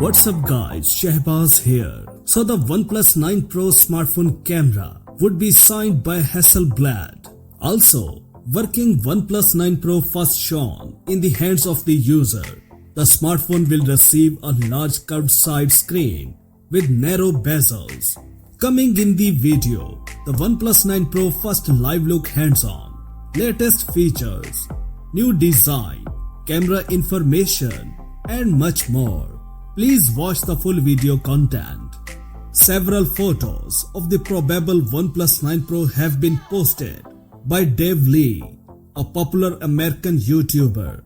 What's up guys, Shehbaz here. So the OnePlus 9 Pro smartphone camera would be signed by Hasselblad. Also, working OnePlus 9 Pro first shown in the hands of the user. The smartphone will receive a large curved side screen with narrow bezels. Coming in the video, the OnePlus 9 Pro first live look hands-on, latest features, new design, camera information and much more. Please watch the full video content. Several photos of the probable OnePlus 9 Pro have been posted by Dave Lee, a popular American YouTuber.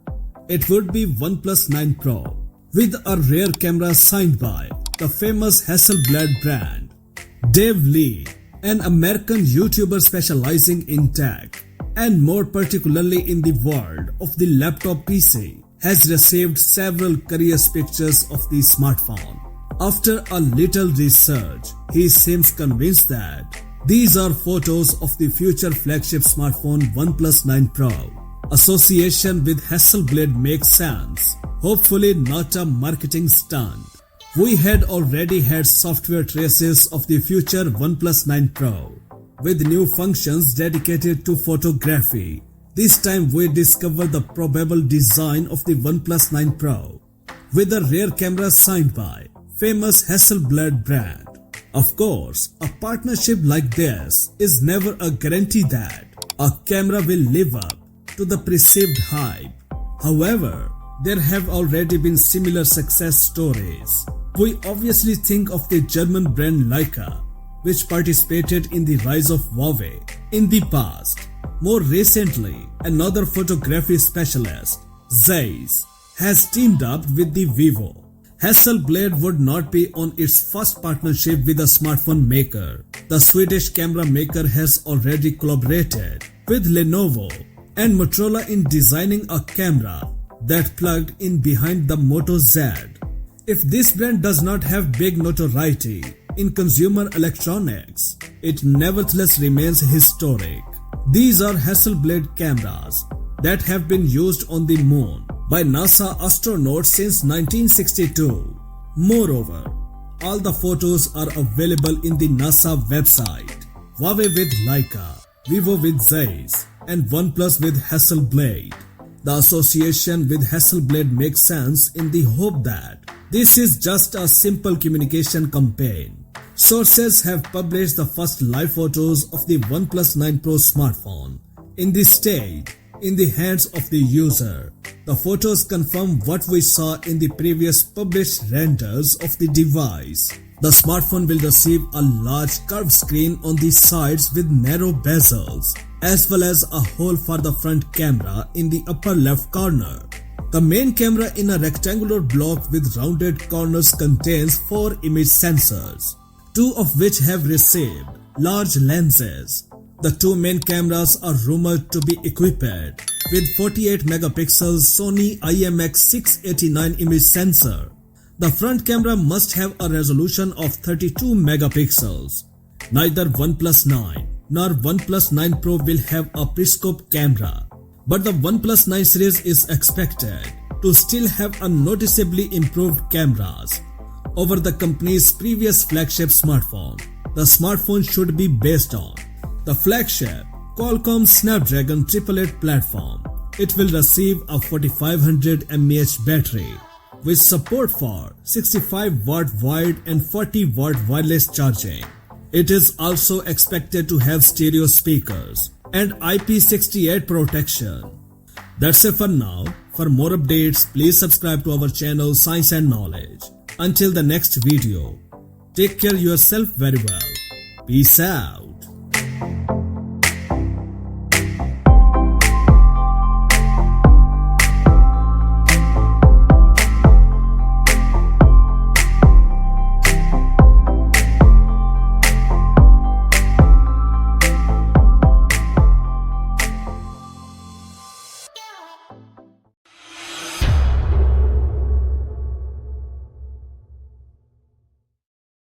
It would be OnePlus 9 Pro with a rear camera signed by the famous Hasselblad brand. Dave Lee, an American YouTuber specializing in tech and more particularly in the world of the laptop PC, has received several curious pictures of the smartphone. After a little research, he seems convinced that these are photos of the future flagship smartphone OnePlus 9 Pro. Association with Hasselblad makes sense, hopefully not a marketing stunt. We had already had software traces of the future OnePlus 9 Pro, with new functions dedicated to photography. This time we discover the probable design of the OnePlus 9 Pro, with a rear camera signed by famous Hasselblad brand. Of course, a partnership like this is never a guarantee that a camera will live up to the perceived hype. However, there have already been similar success stories. We obviously think of the German brand LIKE, which participated in the rise of Huawei in the past. More recently, another photography specialist, Zeiss, has teamed up with the Vivo. Hasselblad would not be on its first partnership with a smartphone maker. The Swedish camera maker has already collaborated with Lenovo and Motorola in designing a camera that plugged in behind the Moto Z. If this brand does not have big notoriety in consumer electronics, it nevertheless remains historic. These are Hasselblad cameras that have been used on the moon by NASA astronauts since 1962. Moreover, all the photos are available in the NASA website. Huawei with Leica, Vivo with Zeiss, and OnePlus with Hasselblad. The association with Hasselblad makes sense in the hope that this is just a simple communication campaign. Sources have published the first live photos of the OnePlus 9 Pro smartphone in the state in the hands of the user. The photos confirm what we saw in the previous published renders of the device. The smartphone will receive a large curved screen on the sides with narrow bezels, as well as a hole for the front camera in the upper left corner. The main camera in a rectangular block with rounded corners contains 4 image sensors, 2 of which have received large lenses. The 2 main cameras are rumored to be equipped with 48 megapixel Sony IMX689 image sensor. The front camera must have a resolution of 32 megapixels. Neither OnePlus 9 nor OnePlus 9 Pro will have a periscope camera, but the OnePlus 9 series is expected to still have a noticeably improved cameras over the company's previous flagship smartphone. The smartphone should be based on the flagship Qualcomm Snapdragon 888 platform. It will receive a 4500 mAh battery with support for 65 watt wired and 40 watt wireless charging. It is also expected to have stereo speakers and IP68 protection. That's it for now. For more updates, please subscribe to our channel Science and Knowledge. Until the next video, take care yourself very well. Peace out.